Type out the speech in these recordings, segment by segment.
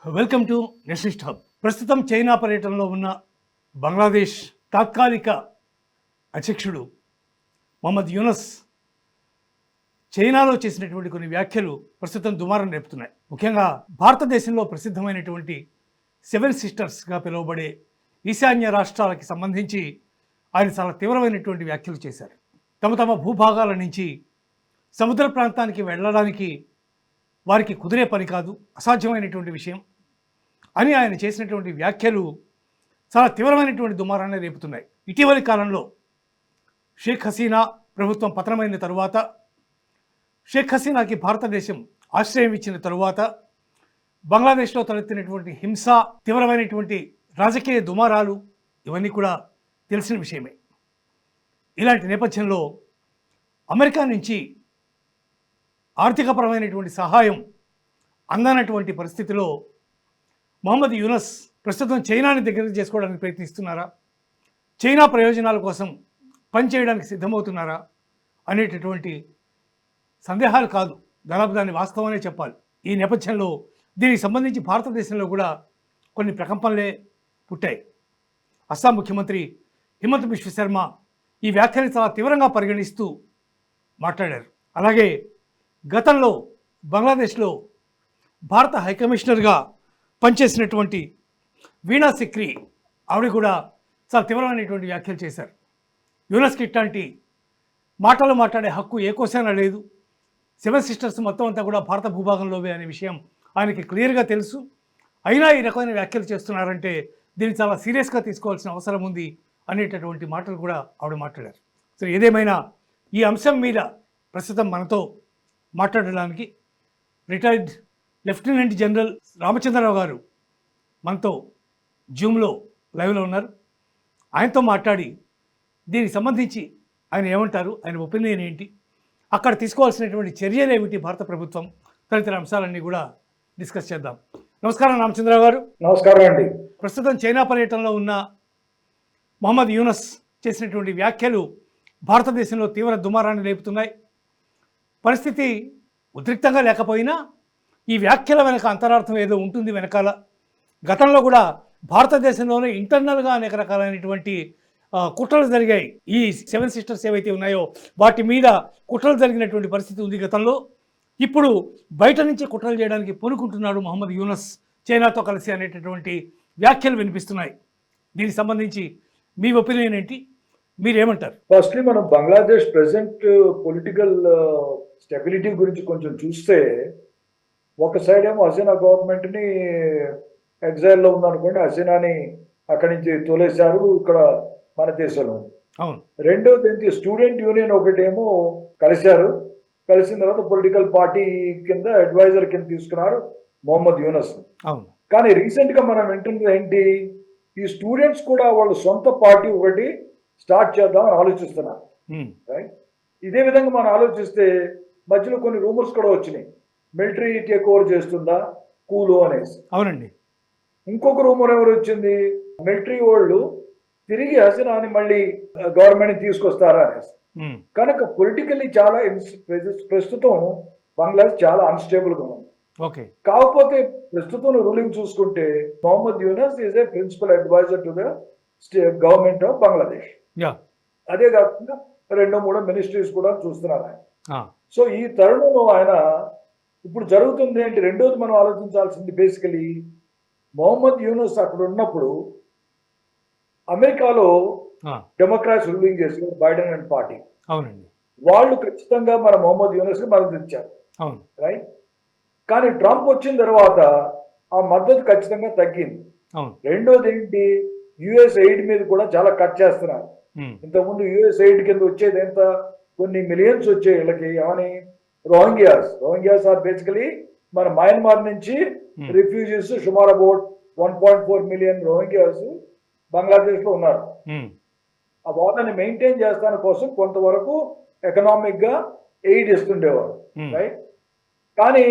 Welcome to next hub. ప్రస్తుతం China పర్యటనలో ఉన్న బంగ్లాదేశ్ తాత్కాలిక అధ్యక్షుడు మొహమ్మద్ యూనస్ చైనాలో చేసినటువంటి కొన్ని వ్యాఖ్యలు ప్రస్తుతం దుమారం రేపుతున్నాయి. ముఖ్యంగా భారతదేశంలో ప్రసిద్ధమైనటువంటి 7 సిస్టర్స్గా పిలువబడే ఈశాన్య రాష్ట్రాలకి సంబంధించి ఆయన చాలా తీవ్రమైనటువంటి వ్యాఖ్యలు చేశారు. తమ భూభాగాల నుంచి సముద్ర ప్రాంతానికి వెళ్ళడానికి వారికి కుదిరే పని కాదు, అసాధ్యమైనటువంటి విషయం అని ఆయన చేసినటువంటి వ్యాఖ్యలు చాలా తీవ్రమైనటువంటి దుమారాన్ని రేపుతున్నాయి. ఇటీవలి కాలంలో షేక్ హసీనా ప్రభుత్వం పతనమైన తరువాత, షేక్ హసీనాకి భారతదేశం ఆశ్రయం ఇచ్చిన తరువాత బంగ్లాదేశ్లో తలెత్తినటువంటి హింస, తీవ్రమైనటువంటి రాజకీయ దుమారాలు ఇవన్నీ కూడా తెలిసిన విషయమే. ఇలాంటి నేపథ్యంలో అమెరికా నుంచి ఆర్థికపరమైనటువంటి సహాయం అందనటువంటి పరిస్థితిలో మొహమ్మద్ యూనస్ ప్రస్తుతం చైనాని దగ్గర చేసుకోవడానికి ప్రయత్నిస్తున్నారా, చైనా ప్రయోజనాల కోసం పనిచేయడానికి సిద్ధమవుతున్నారా అనేటటువంటి సందేహాలు కాదు, దాదాపు దాన్ని వాస్తవమే చెప్పాలి. ఈ నేపథ్యంలో దీనికి సంబంధించి భారతదేశంలో కూడా కొన్ని ప్రకంపనలే పుట్టాయి. అస్సాం ముఖ్యమంత్రి హిమంత బిశ్వ శర్మ ఈ వ్యాఖ్యని చాలా తీవ్రంగా పరిగణిస్తూ మాట్లాడారు. అలాగే గతంలో బంగ్లాదేశ్లో భారత హైకమిషనర్గా పనిచేసినటువంటి వీణా సిక్రీ ఆవిడ కూడా చాలా తీవ్రమైనటువంటి వ్యాఖ్యలు చేశారు. యూనస్కి ఇట్లాంటి మాటలు మాట్లాడే హక్కు ఏ కోసైనా లేదు, 7 సిస్టర్స్ మొత్తం అంతా కూడా భారత భూభాగంలోవే అనే విషయం ఆయనకి క్లియర్గా తెలుసు. అయినా ఈ రకమైన వ్యాఖ్యలు చేస్తున్నారంటే దీన్ని చాలా సీరియస్గా తీసుకోవాల్సిన అవసరం ఉంది అనేటటువంటి మాటలు కూడా ఆవిడ మాట్లాడారు. సో ఏదేమైనా ఈ అంశం మీద ప్రస్తుతం మనతో మాట్లాడడానికి రిటైర్డ్ లెఫ్టినెంట్ జనరల్ రామచంద్రరావు గారు మనతో జూమ్లో లైవ్లో ఉన్నారు. ఆయనతో మాట్లాడి దీనికి సంబంధించి ఆయన ఏమంటారు, ఆయన ఒపీనియన్ ఏంటి, అక్కడ తీసుకోవాల్సినటువంటి చర్యలు ఏమిటి భారత ప్రభుత్వం, తదితర అంశాలన్నీ కూడా డిస్కస్ చేద్దాం. నమస్కారం రామచంద్రరావు గారు. నమస్కారం అండి. ప్రస్తుతం చైనా పర్యటనలో ఉన్న మొహమ్మద్ యూనస్ చేసినటువంటి వ్యాఖ్యలు భారతదేశంలో తీవ్ర దుమారాన్ని లేపుతున్నాయి. పరిస్థితి ఉద్రిక్తంగా లేకపోయినా ఈ వ్యాఖ్యల వెనక అంతరార్థం ఏదో ఉంటుంది వెనకాల. గతంలో కూడా భారతదేశంలోనే ఇంటర్నల్గా అనేక రకాలైనటువంటి కుట్రలు జరిగాయి. ఈ 7 సిస్టర్స్ ఏవైతే ఉన్నాయో వాటి మీద కుట్రలు జరిగినటువంటి పరిస్థితి ఉంది గతంలో. ఇప్పుడు బయట నుంచి కుట్రలు చేయడానికి పూనుకుంటున్నాడు మొహమ్మద్ యూనస్ చైనాతో కలిసి అనేటటువంటి వ్యాఖ్యలు వినిపిస్తున్నాయి. దీనికి సంబంధించి మీ ఒపీనియన్ ఏంటి, మీరేమంటారు? ఫస్ట్లీ మనం బంగ్లాదేశ్ ప్రెసెంట్ పొలిటికల్ స్టెబిలిటీ గురించి కొంచెం చూస్తే, ఒక సైడ్ ఏమో హసీనా గవర్నమెంట్ని ఎగ్జైల్లో ఉందనుకోండి, హసీనాని అక్కడి నుంచి తోలేశారు ఇక్కడ మన దేశంలో. అవును. రెండోది ఏంటి, స్టూడెంట్ యూనియన్ ఒకటేమో కలిశారు, కలిసిన తర్వాత పొలిటికల్ పార్టీ కింద అడ్వైజర్ కింద తీసుకున్నారు మొహమ్మద్ యూనస్. అవును. కానీ రీసెంట్గా మనం వింటున్నది ఏంటి, ఈ స్టూడెంట్స్ కూడా వాళ్ళ సొంత పార్టీ ఒకటి స్టార్ట్ చేద్దామని ఆలోచిస్తున్నారు. రైట్. ఇదే విధంగా మనం ఆలోచిస్తే మధ్యలో కొన్ని రూమర్స్ కూడా వచ్చినాయి, మిలిటరీ టేక్ ఓవర్ చేస్తుందా కూలు అనేసి. అవునండి. ఇంకొక రూమర్ ఎవరు వచ్చింది, మిలిటరీ వాళ్ళు తిరిగి హసీనాని మళ్ళీ గవర్నమెంట్ తీసుకొస్తారా అనేసి. కనుక పొలిటికల్లీ చాలా ప్రస్తుతం బంగ్లాదేశ్ చాలా అన్స్టేబుల్గా ఉంది. ఓకే. కాకపోతే ప్రస్తుతం రూలింగ్ చూసుకుంటే Mohammad Yunus is a principal adviser to the government of Bangladesh. అదే కాకుండా 2-3 మినిస్ట్రీస్ కూడా చూస్తున్నారు ఆయన. సో ఈ తరుణంలో ఆయన ఇప్పుడు జరుగుతుంది ఏంటి, రెండోది మనం ఆలోచించాల్సింది బేసికలీ మొహమ్మద్ యూనస్ అక్కడ ఉన్నప్పుడు అమెరికాలో డెమోక్రాట్స్ రూలింగ్ చేశారు, బైడెన్ అండ్ పార్టీ. అవునండి. వాళ్ళు ఖచ్చితంగా మన మొహమ్మద్ యూనస్ కి మద్దతు ఇచ్చారు. అవును. రైట్. కానీ ట్రంప్ వచ్చిన తర్వాత ఆ మద్దతు ఖచ్చితంగా తగ్గింది. రెండోది ఏంటి, యుఎస్ ఎయిడ్ మీద కూడా చాలా కట్ చేస్తున్నారు. ఇంతకుముందు యుఎస్ ఎయిడ్ కింద వచ్చేది ఎంత, కొన్ని మిలియన్స్ వచ్చాయి వీళ్ళకి. ఏమని, రోహింగ్యాస్ ఆర్ బేసికలీ మన మయన్మార్ నుంచి రిఫ్యూజీస్, సుమారు అబౌట్ 1.4 మిలియన్ రోహింగ్యాస్ బంగ్లాదేశ్ లో ఉన్నారు. ఆ వాళ్ళని మెయింటైన్ చేస్తాని కోసం కొంతవరకు ఎకనామిక్ గా ఎయిడ్ ఇస్తుండేవారు. రైట్. కానీ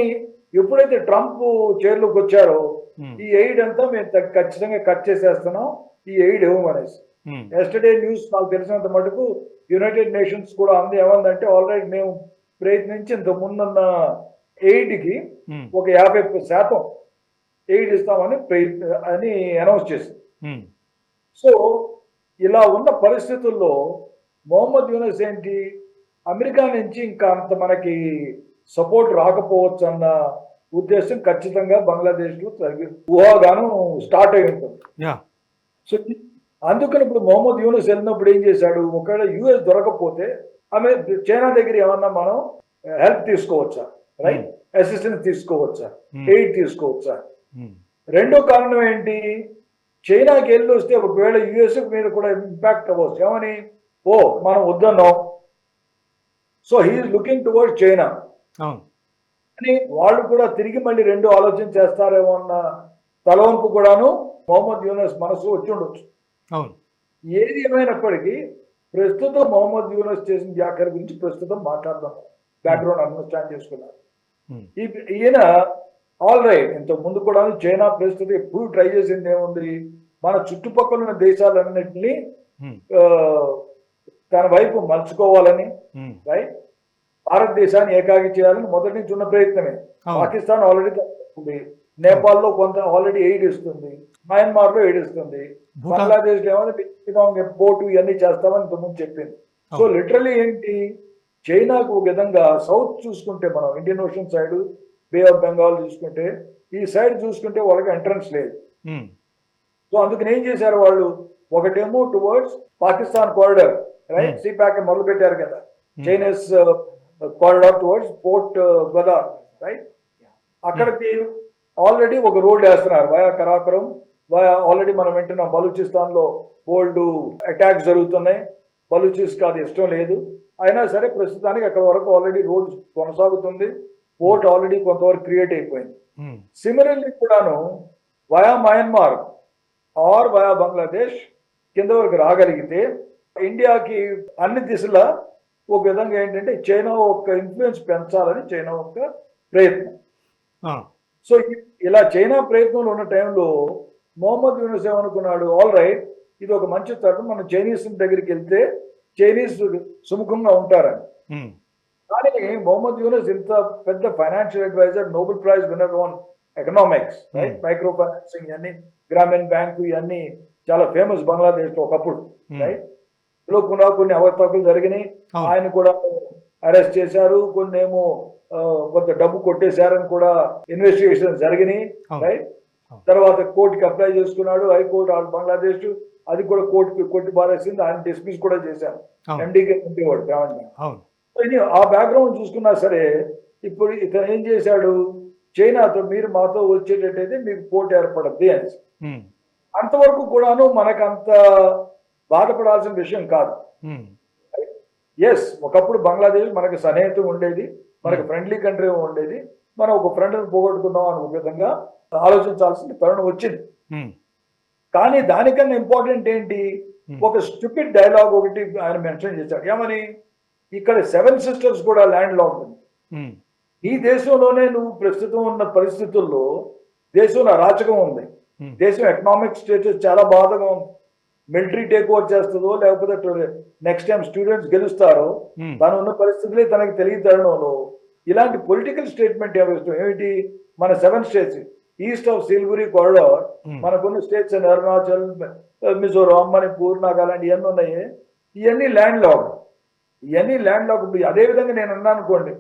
ఎప్పుడైతే ట్రంప్ చైర్లోకి వచ్చారో ఈ ఎయిడ్ అంతా మేము ఖచ్చితంగా కట్ చేసేస్తున్నాం, ఈ ఎయిడ్ ఇవ్వమనేసి. ఎస్టర్డే న్యూస్ నాకు తెలిసినంత మటుకు యునైటెడ్ నేషన్స్ కూడా అంది ఏమందంటే, ఆల్రెడీ మేము ప్రయత్నించి ఇంత ముందున్న ఎయిడ్కి ఒక 50% ఎయిడ్ ఇస్తామని అని అనౌన్స్ చేసింది. ఉమ్, సో ఇలా ఉన్న పరిస్థితుల్లో మొహమ్మద్ యూనస్ ఏంటి, అమెరికా నుంచి ఇంకా అంత మనకి సపోర్ట్ రాకపోవచ్చు అన్న ఉద్దేశం ఖచ్చితంగా బంగ్లాదేశ్లో ఊహాగానం స్టార్ట్ అయి ఉంటుంది. యా సో అందుకని ఇప్పుడు మొహమ్మద్ యూనస్ వెళ్ళినప్పుడు ఏం చేశాడు, ఒకవేళ యుఎస్ దొరకపోతే చైనా దగ్గర ఏమన్నా మనం హెల్ప్ తీసుకోవచ్చా, రైట్, అసిస్టెన్స్ తీసుకోవచ్చా, ఎయిడ్ తీసుకోవచ్చా. ఉమ్, రెండో కారణం ఏంటి, చైనాకి వెళ్ళి వస్తే ఒకవేళ యుఎస్ మీద కూడా ఇంపాక్ట్ అవ్వచ్చు. ఏమని, ఓ మనం వద్దన్నాం, so he's looking toward China అవును అని వాళ్ళు కూడా తిరిగి మళ్ళీ రెండు ఆలోచన చేస్తారేమో అన్న తలవంపు కూడాను మొహమ్మద్ యూనస్ మనసు వచ్చి ఉండొచ్చు. అవును ఏది ఏమైనప్పటికీ ప్రస్తుతం మొహమ్మద్ యూనస్ చేసిన వ్యాఖ్యల గురించి ప్రస్తుతం మాట్లాడదాం, బ్యాక్గ్రౌండ్ అండర్స్టాండ్ చేసుకున్నారు. ఉమ్, ఈయన ఆల్ రైట్, ఇంతకు ముందు కూడా చైనా ప్రస్తుతం ఎప్పుడు ట్రై చేసింది ఏముంది, మన చుట్టుపక్కల ఉన్న దేశాలన్నింటినీ ఉమ్, తన వైపు మలుచుకోవాలని, ఉమ్, రైట్, భారతదేశాన్ని ఏకాకి చేయాలని మొదటి నుంచి ఉన్న ప్రయత్నమే. అవును. పాకిస్తాన్ ఆల్రెడీ తగ్గుతుంది, నేపాల్లో కొంత ఆల్రెడీ ఎయిడ్ ఇస్తుంది, మయన్మార్ లో ఎయిడ్ ఇస్తుంది, భూటాన్. బంగ్లాదేశ్ ఏమో పోటు ఇవన్నీ చేస్తామని ఇంతకుముందు చెప్పింది. సో అవును. లిటరలీ ఏంటి, చైనాకు ఒక విధంగా సౌత్ చూసుకుంటే మనం Indian Ocean side, Bay of Bengal చూసుకుంటే, ఈ సైడ్ చూసుకుంటే వాళ్ళకి ఎంట్రన్స్ లేదు. ఉమ్, సో అందుకని ఏం చేశారు వాళ్ళు, ఒకటేమో towards Pakistan corridor, right, CPEC మొదలు పెట్టారు కదా, Chinese corridor towards port Gwadar, right, అక్కడికి ఆల్రెడీ ఒక రోడ్ వేస్తున్నారు వయా కరాకరం, వయా ఆల్రెడీ మనం వింటున్నాం బలూచిస్తాన్ లో బోల్డ్ అటాక్స్ జరుగుతున్నాయి, బలూచిస్కి అది ఇష్టం లేదు, అయినా సరే ప్రస్తుతానికి అక్కడ వరకు ఆల్రెడీ రోడ్ కొనసాగుతుంది, పోర్ట్ ఆల్రెడీ కొంతవరకు క్రియేట్ అయిపోయింది. ఉమ్, సిమిలర్లీ కూడాను via Myanmar or via Bangladesh కింద వరకు రాగలిగితే ఇండియాకి అన్ని దిశలా ఒక విధంగా ఏంటంటే చైనా యొక్క ఇన్ఫ్లుయెన్స్ పెంచాలని చైనా యొక్క ప్రయత్నం. ఆ, సో ఇలా చైనా ప్రయత్నంలో ఉన్న టైంలో మొహమ్మద్ యూనస్ ఏమనుకున్నాడు, ఆల్ రైట్, ఇది ఒక మంచి తరుణం, మనం చైనీస్ దగ్గరికి వెళ్తే చైనీస్ సుముఖంగా ఉంటారని. ఉమ్, కానీ మొహమ్మద్ యూనస్ ఇంత పెద్ద financial adviser, Nobel prize winner on economics, right, micro financing ఇవన్నీ, గ్రామీణ బ్యాంకు ఇవన్నీ చాలా ఫేమస్ బంగ్లాదేశ్ లో ఒకప్పుడు, రైట్, లో కొన్ని అవకతవకలు జరిగినాయి, ఆయన కూడా అరెస్ట్ చేశారు, కొన్ని ఏమో కొంత డబ్బు కొట్టేశారని కూడా ఇన్వెస్టిగేషన్ జరిగినాయి, రైట్. తర్వాత కోర్టుకి అప్లై చేసుకున్నాడు, హైకోర్టు బంగ్లాదేశ్ అది కూడా కోర్టుకి కొట్టి బారేసింది, ఆయన డిస్మిస్ కూడా చేశారు, ఎండీకి ఉండేవాడు గ్రామీణ బ్యాంక్. ఆ బ్యాక్గ్రౌండ్ చూసుకున్నా సరే ఇప్పుడు ఇతను ఏం చేశాడు, చైనాతో మీరు మాతో వచ్చేటట్టయితే మీకు పోటీ ఏర్పడద్ది అని. అంతవరకు కూడాను మనకు అంత బాధపడాల్సిన విషయం కాదు. ఎస్, ఒకప్పుడు బంగ్లాదేశ్ మనకి సన్నిహితం ఉండేది, మనకి ఫ్రెండ్లీ కంట్రీ ఉండేది, మనం ఒక ఫ్రెండ్ని పోగొట్టుకుందాం అనే విధంగా ఆలోచించాల్సిన తరుణం వచ్చింది. కానీ దానికన్నా ఇంపార్టెంట్ ఏంటి, ఒక స్టూపిడ్ డైలాగ్ ఒకటి ఆయన మెన్షన్ చేశాడు. ఏమని, ఇక్కడ 7 సిస్టర్స్ కూడా ల్యాండ్ లో ఉంటుంది, ఈ దేశంలోనే నువ్వు ప్రస్తుతం ఉన్న పరిస్థితుల్లో దేశంలో అరాచకం ఉంది, దేశం ఎకనామిక్ స్టేటస్ చాలా బాధగా ఉంది, మిలిటరీ టేక్ ఓవర్ చేస్తుందో లేకపోతే నెక్స్ట్ టైం స్టూడెంట్స్ గెలుస్తారో తను ఉన్న పరిస్థితులే తనకి తెలియని తరుణంలో ఇలాంటి పొలిటికల్ స్టేట్మెంట్ ఏమిటి, మన 7 స్టేట్స్ ఈస్ట్ ఆఫ్ సిల్గురి కారిడార్, మనకున్న స్టేట్స్ అని అరుణాచల్, మిజోరాం, మణిపూర్, నాగాలాండ్ ఇవన్నీ ఉన్నాయి, ఇవన్నీ ల్యాండ్ లాక్, ఇవన్నీ ల్యాండ్ లాక్. అదే విధంగా నేను అన్నాను అనుకోండి,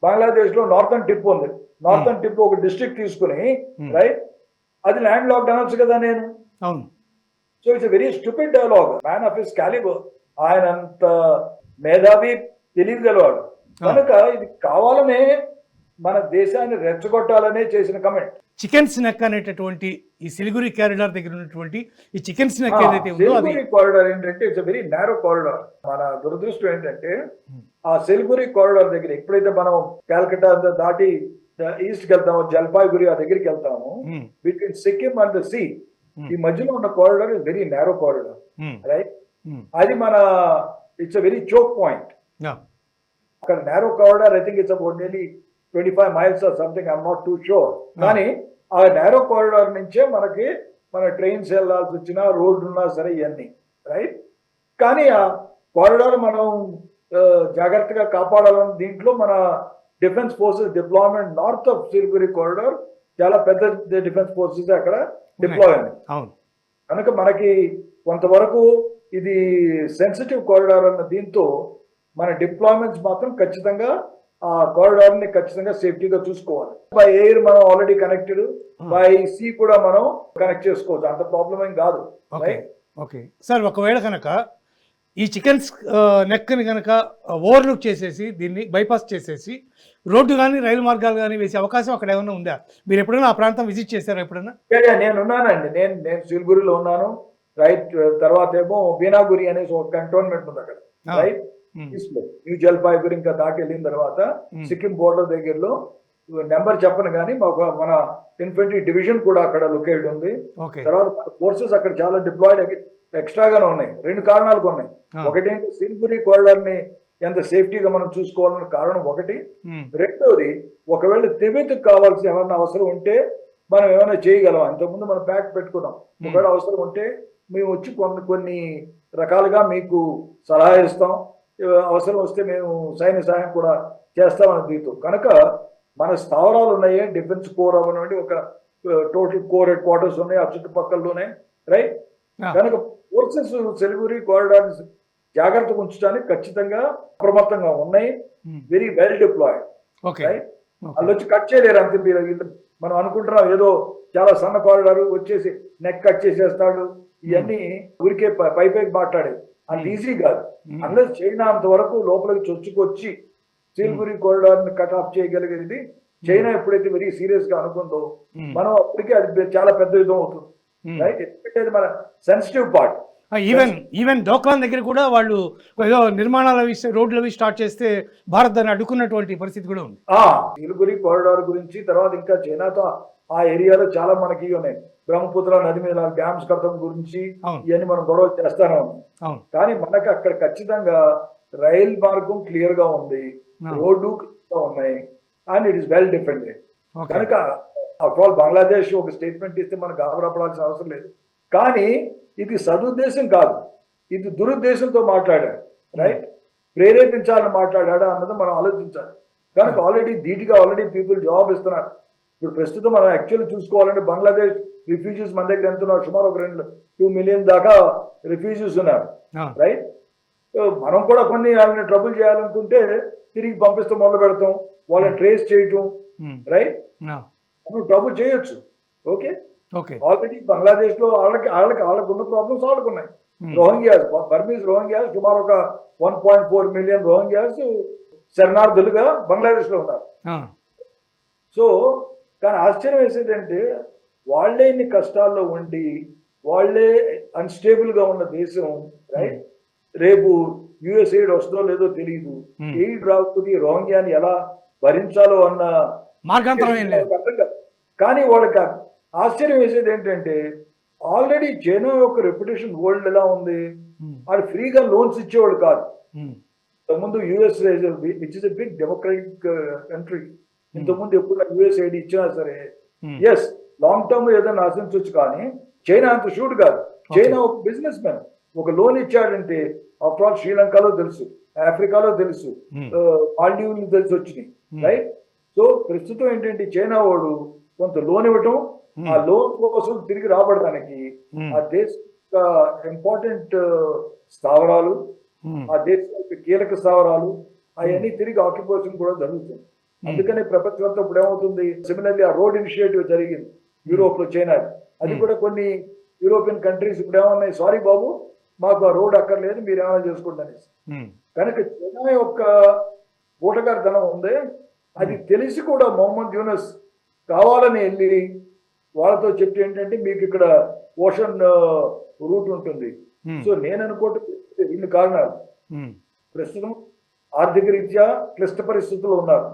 బంగ్లాదేశ్ లో నార్థన్ టిప్ ఉంది, నార్థన్ టిప్ ఒక డిస్ట్రిక్ట్ తీసుకుని, రైట్, అది ల్యాండ్ లాక్ అనొచ్చు కదా నేను. So it's a very stupid dialogue, man of his calibre, ఆయన అంత మేధావి తెలియగలవాడు కనుక ఇది కావాలనే మన దేశాన్ని రెచ్చగొట్టాలనే చేసిన కమెంట్. చికెన్ స్నాక్ అనేటటువంటి ఈ సిలిగురి కారిడార్ దగ్గర ఉన్నటువంటి ఈ చికెన్ స్నాక్ ఏదైతే ఉందో అది కారిడార్ ఏంటంటే ఇట్స్ వెరీ నారో కారిడార్. మన దురదృష్టం ఏంటంటే ఆ సిలిగురి కారిడార్ దగ్గర ఎప్పుడైతే మనం కాల్కటా దాటి ఈస్ట్ కి వెళ్తాము, జల్పాయిగురి ఆ దగ్గరికి వెళ్తాము, between Sikkim and the sea, ఈ మధ్యలో ఉన్న corridor is very narrow corridor, right. అది మన it's a very choke point. అక్కడ narrow corridor I think it's about nearly 25 miles or something, I'm not too sure. కానీ ఆ నారో కారిడార్ నుంచే మనకి మన ట్రైన్స్ వెళ్ళాల్సి వచ్చినా, రోడ్డు ఉన్నా సరే ఇవన్నీ, రైట్. కానీ ఆ కారిడార్ మనం జాగ్రత్తగా కాపాడాలని దీంట్లో మన defence forces deployment north of Siliguri corridor చాలా పెద్ద డిఫెన్స్ ఫోర్సెస్ అక్కడ డిప్లాయ్ అయినాయి. అవును. కనుక మనకి కొంతవరకు ఇది సెన్సిటివ్ కారిడార్ అన్న దీంతో మన డిప్లాయ్మెంట్స్ మాత్రం ఖచ్చితంగా ఆ కారిడార్ ని ఖచ్చితంగా సేఫ్టీగా చూసుకోవాలి. బై ఎయిర్ మనం ఆల్రెడీ కనెక్టెడ్, బై సీ కూడా మనం కనెక్ట్ చేసుకోవచ్చు, అంత ప్రాబ్లం ఏం కాదు. ఓకే సార్, ఒకవేళ కనుక ఈ చికెన్స్ నెక్ని కనుక ఓవర్లుక్ చేసేసి దీన్ని బైపాస్ చేసేసి రోడ్డు కానీ రైలు మార్గాలు కానీ వేసే అవకాశం అక్కడ ఏమైనా ఉందా? మీరు ఎప్పుడైనా ఆ ప్రాంతం విజిట్ చేశారా ఎప్పుడైనా? నేను ఉన్నానండి, నేను సిల్గురిలో ఉన్నాను. రైట్, తర్వాత ఏమో బీనాగురి అనేసి ఒక కంటోన్మెంట్ ఉంది అక్కడ, రైట్ న్యూ జల్పాయిగురి ఇంకా దాటి వెళ్ళిన తర్వాత సిక్కిం బోర్డర్ దగ్గరలో, నెంబర్ చెప్పను కానీ మన ఇన్ఫెంట్రీ డివిజన్ కూడా అక్కడ లొకేట్ ఉంది. తర్వాత ఫోర్సెస్ అక్కడ చాలా డిప్లాయిడ్ ఎక్స్ట్రాగానే ఉన్నాయి. 2 కారణాలకు ఉన్నాయి. ఒకటి సిల్గురి కారిడార్ ని ఎంత సేఫ్టీగా మనం చూసుకోవాలన్న కారణం ఒకటి. రెండోది, ఒకవేళ తిబెత్కు కావాల్సిన ఏమైనా అవసరం ఉంటే మనం ఏమైనా చేయగలం. అంతకుముందు మనం ప్యాక్ పెట్టుకున్నాం. ఒకవేళ అవసరం ఉంటే మేము వచ్చి కొన్ని రకాలుగా మీకు సలహా ఇస్తాం, అవసరం వస్తే మేము సైన్య సహాయం కూడా చేస్తామని దీంతో. కనుక మన స్థావరాలు ఉన్నాయి, డిఫెన్స్ కోర్ అవనండి, ఒక టోటల్ కోర్ హెడ్ క్వార్టర్స్ ఉన్నాయి ఆ చుట్టుపక్కలలోనే, రైట్. కనుక ఫోర్సెస్ సిలిగురి కారిడార్ జాగ్రత్తగా ఉంచడానికి ఖచ్చితంగా అప్రమత్తంగా ఉన్నాయి, వెరీ వెల్ డిప్లాయిడ్, రైట్. వాళ్ళు వచ్చి కట్ చేయలేరు అంతే. మనం అనుకుంటున్నాం ఏదో చాలా సన్న కారిడార్ వచ్చేసి నెక్ కట్ చేసేస్తాడు, ఇవన్నీ ఊరికే పైకి మాట్లాడేది, అంత ఈజీ కాదు. అందులో చైనా అంతవరకు లోపలికి చొచ్చుకొచ్చి సిలిగురి కారిడార్ ని కట్ ఆఫ్ చేయగలిగేది చైనా ఎప్పుడైతే వెరీ సీరియస్ గా అనుకుందో మనం అప్పటికే అది చాలా పెద్ద యుద్ధం అవుతుంది, రైట్. ఎందుకంటే మన సెన్సిటివ్ పార్ట్. ఈవెన్ డోక్లాన్ దగ్గర కూడా వాళ్ళు ఏదో నిర్మాణాల రోడ్లు అవి స్టార్ట్ చేస్తే భారత్ దాన్ని అడ్డుకున్నటువంటి పరిస్థితి కూడా ఉంది. సిలిగురి కారిడార్ గురించి తర్వాత ఇంకా చైనాతో ఆ ఏరియాలో చాలా మనకి ఉన్నాయి. బ్రహ్మపుత్ర నది మీద డ్యామ్స్ కట్టడం గురించి ఇవన్నీ మనం గొడవ చేస్తానే ఉన్నాం. కానీ మనకి అక్కడ ఖచ్చితంగా రైల్ మార్గం క్లియర్ గా ఉంది, రోడ్డు ఉన్నాయి, and it is well defended. కనుక ఆఫ్టర్ ఆల్ బంగ్లాదేశ్ ఒక స్టేట్మెంట్ ఇస్తే మనకు గాబరాపడాల్సిన అవసరం లేదు. కానీ ఇది సదుద్దేశం కాదు, ఇది దురుద్దేశంతో మాట్లాడాడు, రైట్. ప్రేరేపించాలని మాట్లాడా అన్నది మనం ఆలోచించాలి. కనుక ఆల్రెడీ పీపుల్ జవాబు ఇస్తున్నారు. ఇప్పుడు ప్రస్తుతం మనం యాక్చువల్లీ చూసుకోవాలంటే బంగ్లాదేశ్ రిఫ్యూజీస్ మన దగ్గర ఎంత ఉన్నారు, సుమారు ఒక 2 మిలియన్ దాకా రిఫ్యూజీస్ ఉన్నారు, రైట్. మనం కూడా కొన్ని వాళ్ళని ట్రబుల్ చేయాలనుకుంటే తిరిగి పంపిస్తాం, మొదలు పెడతాం, వాళ్ళని ట్రేస్ చేయటం, రైట్. మనం ట్రబుల్ చేయొచ్చు, ఓకే. ఆల్రెడీ బంగ్లాదేశ్ లో వాళ్ళకు ఉన్న ప్రాబ్లమ్స్ వాళ్ళకు ఉన్నాయి. రోహింగ్యాస్, బర్మీస్ రోహింగ్యాస్ సుమారు ఒక 1.4 మిలియన్ రోహింగ్యాస్ శరణార్థులుగా బంగ్లాదేశ్ లో ఉన్నారు. సో కానీ ఆశ్చర్యం వేసేదంటే వాళ్లే ఇన్ని కష్టాల్లో ఉండి వాళ్లే అన్స్టేబుల్ గా ఉన్న దేశం, రైట్. రేపు యుఎస్ ఎయిడ్ వస్తుందో లేదో తెలియదు, ఎయిడ్ రాకపోతే రోహింగ్యాని ఎలా భరించాలో అన్న మార్గాంతరం. కానీ వాళ్ళకి ఆశ్చర్యం వేసేది ఏంటంటే ఆల్రెడీ చైనా యొక్క రెప్యుటేషన్ వరల్డ్ ఎలా ఉంది, వాళ్ళు ఫ్రీగా లోన్స్ ఇచ్చేవాళ్ళు కాదు. ఇంతకుముందు US which is a big democratic country, ఇంతకుముందు ఎప్పుడు యుఎస్ ఎయిడ్ ఇచ్చినా సరే ఎస్ లాంగ్ టర్మ్ ఏదైనా ఆశించవచ్చు, కానీ చైనా అంత షూట్ కాదు. చైనా ఒక బిజినెస్ మ్యాన్, ఒక లోన్ ఇచ్చాడంటే ఆఫ్టర్ ఆల్ శ్రీలంకలో తెలుసు, ఆఫ్రికాలో తెలుసు, మాల్డీవులు తెలిసి వచ్చినాయి, రైట్. సో ప్రస్తుతం ఏంటంటే చైనా వాడు కొంత లోన్ ఇవ్వటం, ఆ లోన్ కోసం తిరిగి రాబడటానికి ఆ దేశ ఇంపార్టెంట్ స్థావరాలు, ఆ దేశ కీలక స్థావరాలు అవన్నీ తిరిగి ఆక్యుపేషన్ కూడా జరుగుతుంది. అందుకని ప్రపంచంతో ఇప్పుడు ఏమవుతుంది, సిమిలర్లీ ఆ రోడ్ ఇనిషియేటివ్ జరిగింది యూరోప్ లో, చైనా, అది కూడా కొన్ని యూరోపియన్ కంట్రీస్ ఇప్పుడు ఏమన్నాయి, సారీ బాబు మాకు ఆ రోడ్ అక్కర్లేదు, మీరు ఏమైనా చేసుకోండి అనేసి. కనుక చైనా యొక్క ఊటగారితనం ఉంది. అది తెలిసి కూడా మొహమ్మద్ యూనస్ కావాలని వెళ్ళి వాళ్ళతో చెప్పి ఏంటంటే మీకు ఇక్కడ ఓషన్ రూట్ ఉంటుంది. సో నేను అనుకోవటం 2 కారణాలు. ప్రస్తుతం ఆర్థిక రీత్యా క్లిష్ట పరిస్థితుల్లో ఉన్నారు.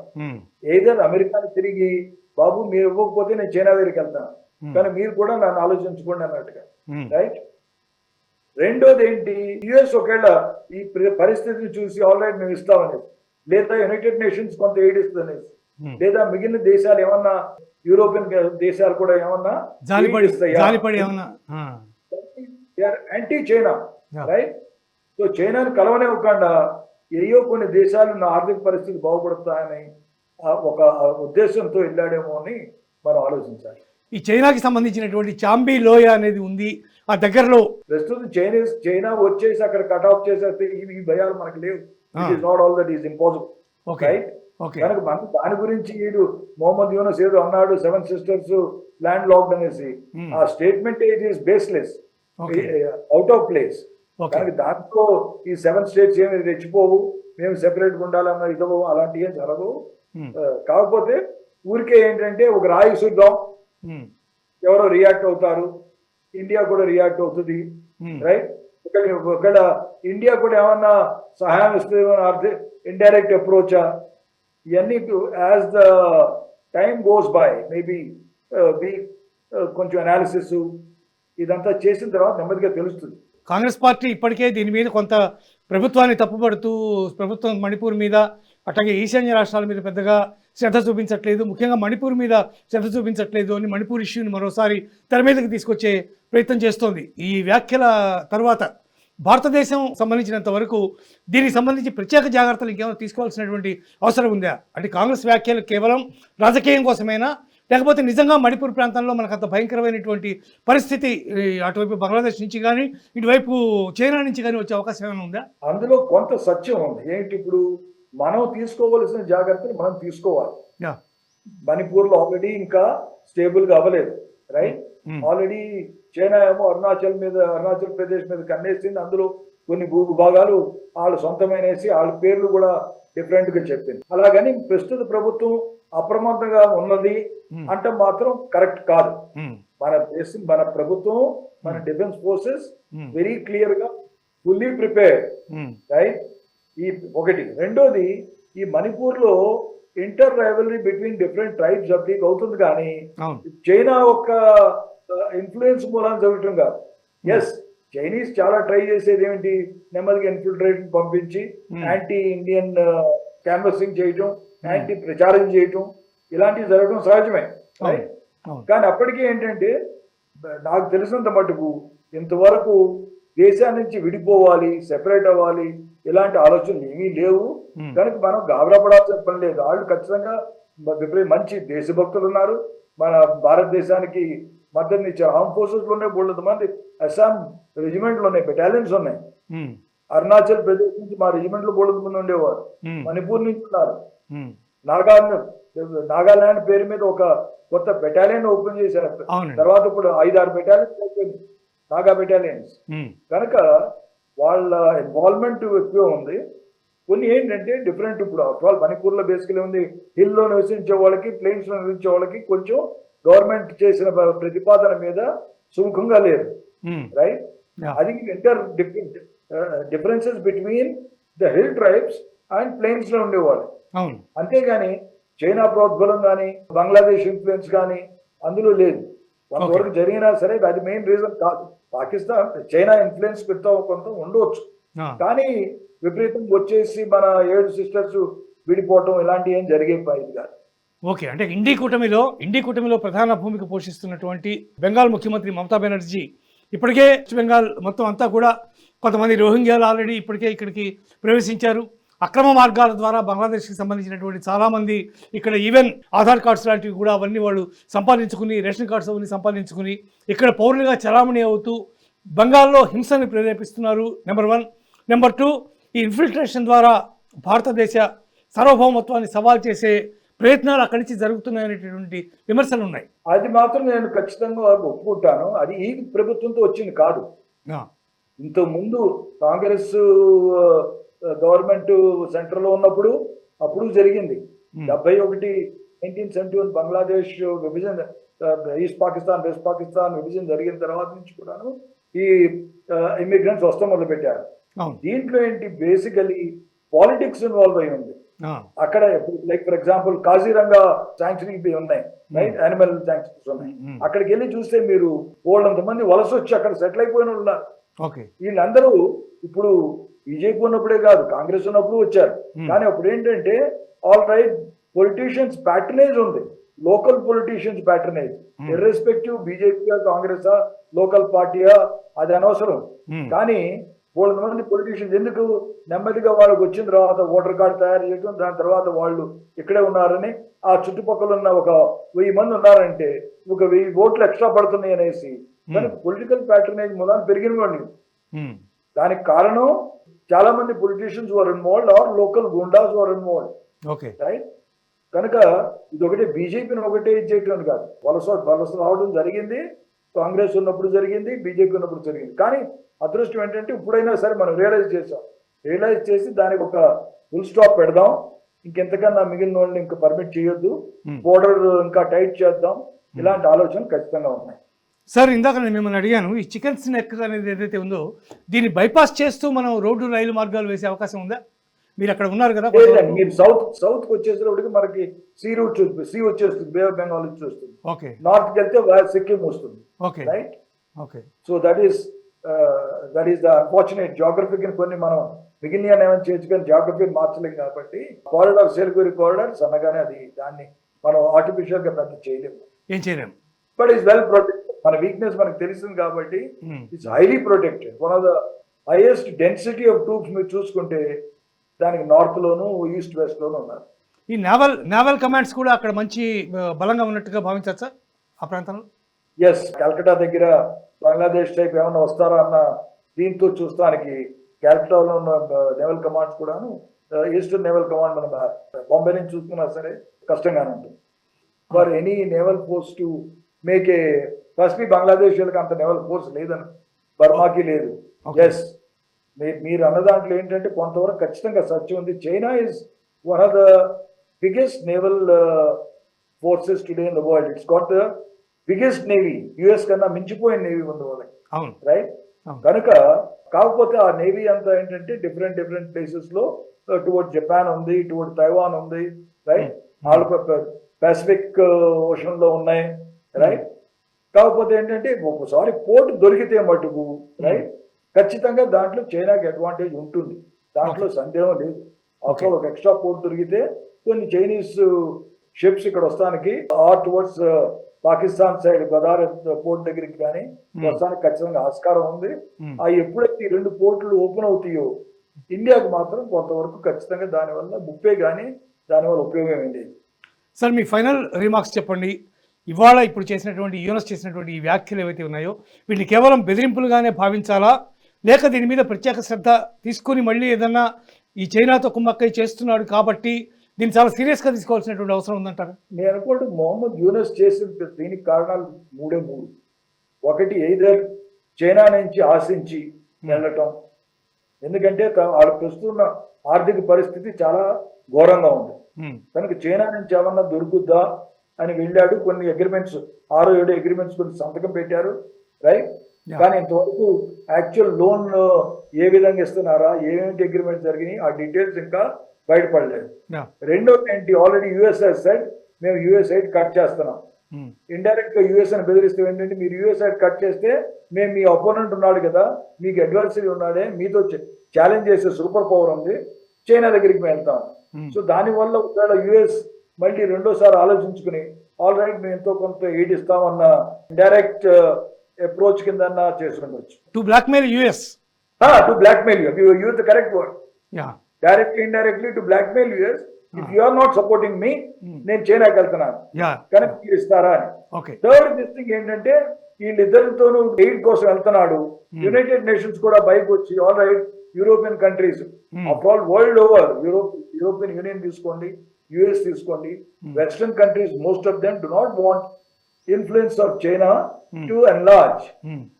ఏదైనా అమెరికాని తిరిగి బాబు మీరు ఇవ్వకపోతే నేను చైనా దగ్గరికి వెళ్తాను, కానీ మీరు కూడా నన్ను ఆలోచించుకోండి అన్నట్టుగా, రైట్. రెండోది ఏంటి, యుఎస్ ఒకవేళ ఈ పరిస్థితిని చూసి ఆల్రెడీ మేము ఇస్తామనేది, లేదా యునైటెడ్ నేషన్స్ కొంత ఎయిడ్ ఇస్తుంది అనేసి, లేదా మిగిలిన దేశాలు ఏమన్నా యూరోపియన్ దేశాలు కూడా ఏమన్నా యాంటీ చైనా, రైట్. సో చైనాను కలవనివ్వకుండా ఏయో కొన్ని దేశాలు నా ఆర్థిక పరిస్థితి బాగుపడుతాయని ఒక ఉద్దేశంతో వెళ్ళాడేమో అని మనం ఆలోచించాలి. ఈ చైనాకి సంబంధించినటువంటి చాంబీ లోయ అనేది ఉంది ఆ దగ్గరలో. ప్రస్తుతం చైనా వచ్చేసి అక్కడ కట్ ఆఫ్ చేసేస్తే ఈ భయాలు మనకు లేవు. It is not all that is impossible, right? కనుక మనకు దాని గురించి వీడు మొహమ్మద్ యూనస్ ఏదో అన్నాడు 7 సిస్టర్స్ ల్యాండ్ లాక్డ్ అనేసి, ఆ statement it is baseless, out of place. కనుక దాంట్లో ఈ 7 స్టేట్స్ ఏమి రెచ్చిపోవు, మేము సెపరేట్గా ఉండాలన్న ఇదవు, అలాంటివి ఏం జరగవు. కాకపోతే ఊరికే ఏంటంటే ఒక రాయి చూద్దాం, ఎవరో రియాక్ట్ అవుతారు, ఇండియా కూడా రియాక్ట్ అవుతుంది, రైట్? ఒకవేళ ఇండియా కూడా ఏమన్నా సహాయం ఇస్తే ఇండైరెక్ట్ అప్రోచా, ఇవన్నీ as the time goes by maybe కొంచెం అనాలిసిస్ ఇదంతా చేసిన తర్వాత నెమ్మదిగా తెలుస్తుంది. కాంగ్రెస్ పార్టీ ఇప్పటికే దీని మీద కొంత ప్రభుత్వాన్ని తప్పుపడుతూ, ప్రభుత్వం మణిపూర్ మీద అట్లాగే ఈశాన్య రాష్ట్రాల మీద పెద్దగా శ్రద్ధ చూపించట్లేదు, ముఖ్యంగా మణిపూర్ మీద శ్రద్ధ చూపించట్లేదు అని మణిపూర్ ఇష్యూని మరోసారి తెర మీదకి తీసుకొచ్చే ప్రయత్నం చేస్తోంది. ఈ వ్యాఖ్యల తర్వాత భారతదేశం సంబంధించినంత వరకు దీనికి సంబంధించి ప్రత్యేక జాగ్రత్తలు ఇంకేమైనా తీసుకోవాల్సినటువంటి అవసరం ఉందా? అంటే కాంగ్రెస్ వ్యాఖ్యలు కేవలం రాజకీయం కోసమేనా, లేకపోతే నిజంగా మణిపూర్ ప్రాంతంలో మనకు అంత భయంకరమైనటువంటి పరిస్థితి అటువైపు బంగ్లాదేశ్ నుంచి కానీ ఇటువైపు చైనా నుంచి కానీ వచ్చే అవకాశం ఏమైనా ఉందా? అందులో కొంత సత్యం ఉంది. ఏంటి, ఇప్పుడు మనం తీసుకోవాల్సిన జాగ్రత్తలు మనం తీసుకోవాలి. మణిపూర్లో ఆల్రెడీ ఇంకా స్టేబుల్గా అవ్వలేదు, రైట్? ఆల్రెడీ చైనా ఏమో అరుణాచల్ ప్రదేశ్ మీద కన్నేసింది, అందులో కొన్ని భూభాగాలు వాళ్ళు సొంతమైనసి వాళ్ళ పేర్లు కూడా డిఫరెంట్ గా చెప్పింది. అలాగని ప్రస్తుత ప్రభుత్వం అప్రమత్తంగా ఉన్నది అంటే మాత్రం కరెక్ట్ కాదు. మన దేశం, మన ప్రభుత్వం, మన డిఫెన్స్ ఫోర్సెస్ వెరీ క్లియర్ గా ఫుల్లీ ప్రిపేర్డ్, రైట్? ఈ ఒకటి. రెండోది, ఈ మణిపూర్ లో inter rivalry between different tribes update అవుతుంది, కానీ చైనా ఒక ఇన్ఫ్లుయెన్స్ మూలాన్ని జరగటం కాదు. ఎస్, చైనీస్ చాలా ట్రై చేసేది ఏమిటి, నెమ్మదిగా ఇన్ఫిల్ట్రేషన్ పంపించి యాంటీ ఇండియన్ క్యాన్వసింగ్ చేయటం, యాంటీ ప్రచారం చేయటం, ఇలాంటివి జరగడం సహజమే, రైట్? కానీ అప్పటికీ ఏంటంటే నాకు తెలిసినంత మటుకు ఇంతవరకు దేశాన్ని నుంచి విడిపోవాలి, సెపరేట్ అవ్వాలి, ఇలాంటి ఆలోచనలు ఏమీ లేవు. కనుక మనం గాబరా పడాల్సిన పని లేదు. వాళ్ళు ఖచ్చితంగా మంచి దేశభక్తులు ఉన్నారు. మన భారతదేశానికి మద్దతు ఇచ్చారు. ఆర్మ్ ఫోర్సెస్ లోనే బోల్డ్ మంది అస్సాం రెజిమెంట్లు ఉన్నాయి, బెటాలియన్స్ ఉన్నాయి. అరుణాచల్ ప్రదేశ్ నుంచి మా రెజిమెంట్ లో బోల్డ్ మంది ఉండేవారు. మణిపూర్ నుంచి ఉన్నారు. నాగాలాండ్ పేరు మీద ఒక కొత్త బెటాలియన్ ఓపెన్ చేశారు. తర్వాత ఇప్పుడు 5-6 బెటాలియన్స్ అయిపోయింది, నాగా బెటాలియన్స్. కనుక వాళ్ళ ఇన్వాల్వ్మెంట్ ఎక్కువ ఉంది. కొన్ని ఏంటంటే డిఫరెంట్, ఇప్పుడు ఆఫ్టర్ మణిపూర్ లో బేసికలీ ఉంది, హిల్ లో నివసించే వాళ్ళకి, ప్లెయిన్స్ లో నివసించే వాళ్ళకి కొంచెం గవర్నమెంట్ చేసిన ప్రతిపాదన మీద సుముఖంగా లేరు, రైట్? అది differences between the hill tribes and plains లో ఉండేవాళ్ళు. అంతేగాని చైనా ప్రోద్బలం కానీ బంగ్లాదేశ్ ఇన్ఫ్లుయెన్స్ కానీ అందులో లేదు. కొంతవరకు జరిగినా సరే అది మెయిన్ రీజన్ కాదు. పాకిస్తాన్ చైనా ఇన్ఫ్లుయెన్స్ కొంత ఉండవచ్చు, కానీ విపరీతం వచ్చేసి మన 7 సిస్టర్స్ విడిపోవటం ఇలాంటివి ఏం జరిగే పని కాదు. ఓకే, అంటే ఇండీ కూటమిలో ప్రధాన భూమిక పోషిస్తున్నటువంటి బెంగాల్ ముఖ్యమంత్రి మమతా బెనర్జీ ఇప్పటికే వెస్ట్ బెంగాల్ మొత్తం అంతా కూడా కొంతమంది రోహింగ్యాలు ఆల్రెడీ ఇప్పటికే ఇక్కడికి ప్రవేశించారు. అక్రమ మార్గాల ద్వారా బంగ్లాదేశ్కి సంబంధించినటువంటి చాలామంది ఇక్కడ ఈవెన్ ఆధార్ కార్డ్స్ లాంటివి కూడా అవన్నీ వాళ్ళు సంపాదించుకుని, రేషన్ కార్డ్స్ అవన్నీ సంపాదించుకుని ఇక్కడ పౌరులుగా చలామణి అవుతూ బెంగాల్లో హింసని ప్రేరేపిస్తున్నారు. నెంబర్ 1. నెంబర్ 2, ఈ ఇన్ఫిల్ట్రేషన్ ద్వారా భారతదేశ సార్వభౌమత్వాన్ని సవాల్ చేసే ప్రయత్నాలు అక్కడి నుంచి జరుగుతున్నాయనేటువంటి విమర్శలు ఉన్నాయి. అది మాత్రం నేను ఖచ్చితంగా ఒప్పుకుంటాను. అది ఈ ప్రభుత్వంతో వచ్చింది కాదు. ఇంతకుముందు కాంగ్రెస్ గవర్నమెంట్ సెంటర్ లో ఉన్నప్పుడు అప్పుడు జరిగింది. 1971 బంగ్లాదేశ్ విభజన, ఈస్ట్ పాకిస్తాన్ వెస్ట్ పాకిస్తాన్ విభజన జరిగిన తర్వాత నుంచి కూడాను ఈ ఇమిగ్రెంట్స్ వస్తాం మొదలు పెట్టారు. దీంట్లో ఏంటి, బేసికలీ పాలిటిక్స్ ఇన్వాల్వ్ అయి ఉంది అక్కడ. Like for example Kaziranga sanctuary ఉన్నాయి, రైట్? యానిమల్ శాంక్చురీస్ ఉన్నాయి. అక్కడికి వెళ్ళి చూస్తే మీరు వాళ్ళంతమంది వలస వచ్చి అక్కడ సెటిల్ అయిపోయిన వాళ్ళు ఉన్నారు. వీళ్ళందరూ ఇప్పుడు బీజేపీ ఉన్నప్పుడే కాదు, కాంగ్రెస్ ఉన్నప్పుడు వచ్చారు. కానీ అప్పుడు ఏంటంటే ఆల్ రైట్, పొలిటీషియన్స్ ప్యాటర్నేజ్ ఉంది, లోకల్ పొలిటీషియన్స్ ప్యాటర్నేజ్, ఇర్రెస్పెక్టివ్ బీజేపీయా కాంగ్రెసా లోకల్ పార్టీయా అది అనవసరం. కానీ 4 మంది పొలిటీషియన్స్ ఎందుకు నెమ్మదిగా వాళ్ళకి వచ్చిన తర్వాత ఓటర్ కార్డు తయారు చేయడం, దాని తర్వాత వాళ్ళు ఇక్కడే ఉన్నారని ఆ చుట్టుపక్కల ఉన్న ఒక 1000 మంది ఉన్నారంటే ఒక 1000 ఓట్లు ఎక్స్ట్రా పడుతున్నాయి అనేసి దానికి పొలిటికల్ ప్యాటర్నేజ్ మూలాన్ని పెరిగిన వాళ్ళు. దానికి కారణం చాలా మంది politicians were involved or local goondas were involved. Okay, right. కనుక ఇది ఒకటే బీజేపీని ఒకటే ఇచ్చేటువంటి కాదు, వలస రావడం జరిగింది, కాంగ్రెస్ ఉన్నప్పుడు జరిగింది, బీజేపీ ఉన్నప్పుడు జరిగింది. కానీ అదృష్టం ఏంటంటే ఇప్పుడైనా సరే మనం రియలైజ్ చేసి దానికి ఒక ఫుల్ స్టాప్ పెడదాం. ఇంకెంతకన్నా మిగిలిన వాళ్ళని ఇంకా పర్మిట్ చేయొద్దు, బోర్డర్ ఇంకా టైట్ చేద్దాం, ఇలాంటి ఆలోచనలు ఖచ్చితంగా ఉన్నాయి. సార్ ఇందాక నేను మిమ్మల్ని అడిగాను, ఈ చికెన్ స్నెక్ అనేది ఏదైతే ఉందో దీన్ని బైపాస్ చేస్తూ మనం రోడ్డు రైలు మార్గాలు వేసే అవకాశం ఉందా? మీరు అక్కడ ఉన్నారు కదా. మీరు సౌత్ వచ్చేసేటప్పటికి మనకి సీ రూట్ సీ వచ్చేస్తుంది, బే ఆఫ్ బెంగాల్ నుంచి వస్తుంది. ఓకే, నార్త్ కి వెళ్తే సిక్కిం వస్తుంది. Okay, right. Okay. So that is the unfortunate జాగ్రఫీకి కొన్ని మనం మిగిలిన ఏమైనా చేయొచ్చు కానీ జాగ్రఫీని మార్చలేం కాబట్టి కారిడార్ సిలిగురి కారిడార్ సన్నగానే అది దాన్ని మనం ఆర్టిఫిషియల్ గా పెద్ద చేయలేము, ఏం చేయలేము. But is well protected. మన వీక్నెస్ మనకు తెలిసింది కాబట్టి it's highly protected. One of the highest density of troops మీరు చూసుకుంటే దానికి నార్త్ లోను ఈస్ట్ వెస్ట్ లోను ఉన్నారు. ఈ నేవల్ కమాండ్స్ కూడా అక్కడ మంచి బలంగా ఉన్నట్టుగా భావించచ్చా ఆ ప్రాంతంలో? ఎస్, కల్కటా దగ్గర బంగ్లాదేశ్ టైప్ ఏమన్నా వస్తారా అన్న దీంతో చూస్తానికి క్యాల్కటాలో ఉన్న నేవల్ కమాండ్స్ కూడాను, ఈస్టర్న్ నేవల్ కమాండ్ మన బాంబే నుంచి చూసుకున్నా సరే కష్టంగానే ఉంటుంది. For any naval force to make a firstly Bangladesh వాళ్ళకి అంత నేవల్ ఫోర్స్ లేదని, బర్మాకి లేదు. ఎస్, మీరు అన్న దాంట్లో ఏంటంటే కొంతవరకు ఖచ్చితంగా సత్యం ఉంది. China is one of the biggest naval forces today in the world. It's got the biggest navy, US కన్నా మించిపోయిన నేవీ ఉంది వాళ్ళకి. రైట్. కనుక కాకపోతే ఆ నేవీ అంతా ఏంటంటే డిఫరెంట్ ప్లేసెస్ లో టువర్డ్ జపాన్ ఉంది, టువర్డ్ తైవాన్ ఉంది. రైట్. పసిఫిక్ ఓషన్ లో ఉన్నాయి. రైట్. కాకపోతే ఏంటంటే ఒకసారి పోర్ట్ దొరికితే మటుకు రైట్ ఖచ్చితంగా దాంట్లో చైనాకి అడ్వాంటేజ్ ఉంటుంది, దాంట్లో సందేహం లేదు. అప్పుడు ఒక ఎక్స్ట్రా పోర్ట్ దొరికితే కొన్ని చైనీస్ షిప్స్ ఇక్కడ వస్తానికి or towards Pakistan side Gwadar port దగ్గరికి కానీ వస్తానికి ఖచ్చితంగా ఆస్కారం ఉంది. అవి ఎప్పుడైతే ఈ 2 పోర్టులు ఓపెన్ అవుతాయో ఇండియాకి మాత్రం కొంతవరకు ఖచ్చితంగా దానివల్ల ముప్పే కానీ దానివల్ల ఉపయోగం ఏం లేదు. సార్ మీ ఫైనల్ రిమార్క్స్ చెప్పండి. ఇవాళ ఇప్పుడు చేసినటువంటి యూనస్ చేసినటువంటి ఈ వ్యాఖ్యలు ఏవైతే ఉన్నాయో వీటిని కేవలం బెదిరింపులుగానే భావించాలా, లేక దీని మీద ప్రత్యేక శ్రద్ధ తీసుకుని మళ్ళీ ఏదన్నా ఈ చైనాతో కుమ్మక్కై చేస్తున్నాడు కాబట్టి దీన్ని చాలా సీరియస్గా తీసుకోవాల్సినటువంటి అవసరం ఉందంటారు? నేను అనుకోండి మొహమ్మద్ యూనస్ చేసిన దీనికి కారణాలు 3. ఒకటి ఎయిదర్ చైనా నుంచి ఆశించి వెళ్ళటం, ఎందుకంటే వాళ్ళు ప్రస్తున్న ఆర్థిక పరిస్థితి చాలా ఘోరంగా ఉంది కనుక చైనా నుంచి ఏమన్నా దొరుకుద్దా అని వెళ్ళాడు. కొన్ని అగ్రిమెంట్స్ 6-7 అగ్రిమెంట్స్ కొన్ని సంతకం పెట్టారు. రైట్. కానీ ఇంతవరకు యాక్చువల్ లోన్ ఏ విధంగా ఇస్తున్నారా, ఏమేంటి అగ్రిమెంట్ జరిగినాయి ఆ డీటెయిల్స్ ఇంకా బయటపడలేదు. రెండోది ఏంటి, ఆల్రెడీ యుఎస్ సెడ్ మేము యుఎస్ ఎయిడ్ కట్ చేస్తున్నాం. ఇండైరెక్ట్ గా యుఎస్ అని బెదిరిస్తే ఏంటంటే మీరు యుఎస్ ఎయిడ్ కట్ చేస్తే మేము మీ అపోనెంట్ ఉన్నాడు కదా, మీకు అడ్వర్సరీ ఉన్నాడే, మీతో ఛాలెంజ్ చేసే సూపర్ పవర్ ఉంది, చైనా దగ్గరికి మేము వెళ్తాం. సో దానివల్ల ఒకవేళ యుఎస్ మళ్ళీ రెండోసారి ఆలోచించుకుని ఆల్ రైట్ మేము ఎంతో కొంత ఎయిడ్ ఇస్తామన్న డైరెక్ట్ అప్రోచ్ కింద చేసుకుండొచ్చు. To blackmail US. To blackmail you use the correct word. Directly indirectly to blackmail US. If you are not supporting me, నేను చైనాకి వెళ్తున్నాను కనుక మీరు ఇస్తారా అని. థర్డ్ దిస్ థింగ్ ఏంటంటే వీళ్ళిద్దరితోనూ ఎయిడ్ కోసం వెళ్తున్నాడు. యునైటెడ్ నేషన్స్ కూడా బయటకు వచ్చి all right European countries of all world over, European union తీసుకోండి, యుఎస్ తీసుకోండి, western countries most of them do not want influence of China to enlarge,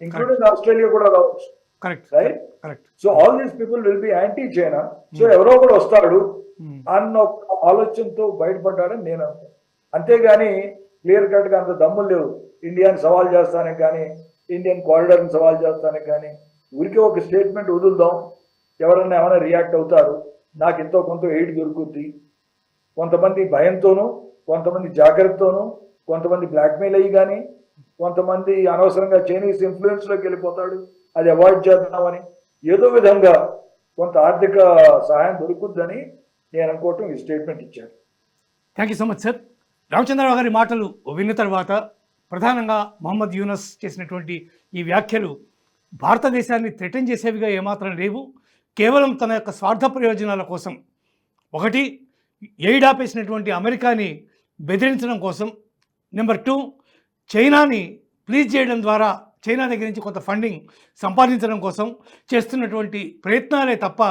including Australia కూడా రావచ్చు. Right. So all these people will be anti China. So ఎవరో కూడా వస్తాడు అన్న ఆలోచనతో బయటపడ్డాడని నేను అనుకుంటాను. అంతేగాని క్లియర్ కట్ గా అంత దమ్ములు లేవు ఇండియాని సవాల్ చేస్తానికి కానీ, ఇండియన్ కారిడార్ని సవాల్ చేస్తానికి కానీ. ఊరికే ఒక స్టేట్మెంట్ వదులుదాం, ఎవరన్నా ఏమైనా రియాక్ట్ అవుతారు, నాకు ఎంతో కొంత ఎయిడ్ దొరుకుద్ది. కొంతమంది భయంతోనూ, కొంతమంది జాగ్రత్తతోనూ, కొంతమంది బ్లాక్మెయిల్ అయ్యి కానీ, కొంతమంది అనవసరంగా చైనీస్ ఇన్ఫ్లుయెన్స్లోకి వెళ్ళిపోతాడు, అది అవాయిడ్ చేద్దామని ఏదో విధంగా కొంత ఆర్థిక సహాయం దొరుకుద్దని నేను అనుకోవటం ఈ స్టేట్మెంట్ ఇచ్చారు. Thank you so much sir. Ramachandra Rao గారి మాటలు విన్న తర్వాత ప్రధానంగా మొహమ్మద్ యూనస్ చేసినటువంటి ఈ వ్యాఖ్యలు భారతదేశాన్ని థ్రెటన్ చేసేవిగా ఏమాత్రం లేవు. కేవలం తన యొక్క స్వార్థ ప్రయోజనాల కోసం, ఒకటి ఎయిడ్ ఆపేసినటువంటి అమెరికాని బెదిరించడం కోసం, నెంబర్ 2 చైనాని ప్లీజ్ చేయడం ద్వారా చైనా దగ్గర నుంచి కొంత ఫండింగ్ సంపాదించడం కోసం చేస్తున్నటువంటి ప్రయత్నాలే తప్ప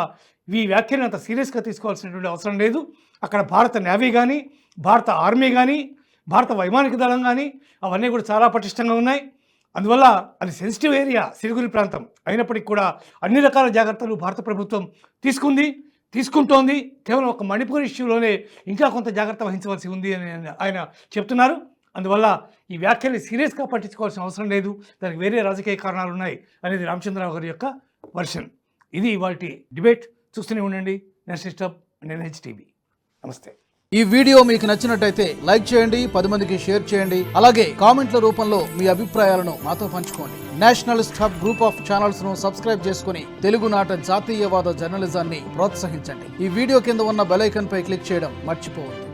ఈ వ్యాఖ్యను అంత సీరియస్గా తీసుకోవాల్సినటువంటి అవసరం లేదు. అక్కడ భారత నేవీ కానీ, భారత ఆర్మీ కానీ, భారత వైమానిక దళం కానీ అవన్నీ కూడా చాలా పటిష్టంగా ఉన్నాయి. అందువల్ల అది సెన్సిటివ్ ఏరియా, సిలిగురి ప్రాంతం అయినప్పటికీ కూడా అన్ని రకాల జాగ్రత్తలు భారత ప్రభుత్వం తీసుకుంటోంది. కేవలం ఒక మణిపూర్ ఇష్యూలోనే ఇంకా కొంత జాగ్రత్త వహించవలసి ఉంది అని ఆయన చెప్తున్నారు. అందువల్ల ఈ వ్యాఖ్యల్ని సీరియస్గా పట్టించుకోవాల్సిన అవసరం లేదు, దానికి వేరే రాజకీయ కారణాలు ఉన్నాయి అనేది రామచంద్రరావు గారి యొక్క వర్షన్. ఇది ఇవాల్టి డిబేట్. చూస్తూనే ఉండండి నేషనలిస్ట్ హబ్ అండ్ NHTV. నమస్తే. ఈ వీడియో మీకు నచ్చినట్టయితే లైక్ చేయండి, 10 మందికి షేర్ చేయండి. అలాగే కామెంట్ల రూపంలో మీ అభిప్రాయాలను మాతో పంచుకోండి. Nationalist hub group of channels ను సబ్స్క్రైబ్ చేసుకుని తెలుగునాట జాతీయవాద జర్నలిజాన్ని ప్రోత్సహించండి. ఈ వీడియో కింద ఉన్న బెల్ ఐకాన్ పై క్లిక్ చేయడం మర్చిపోవద్దు.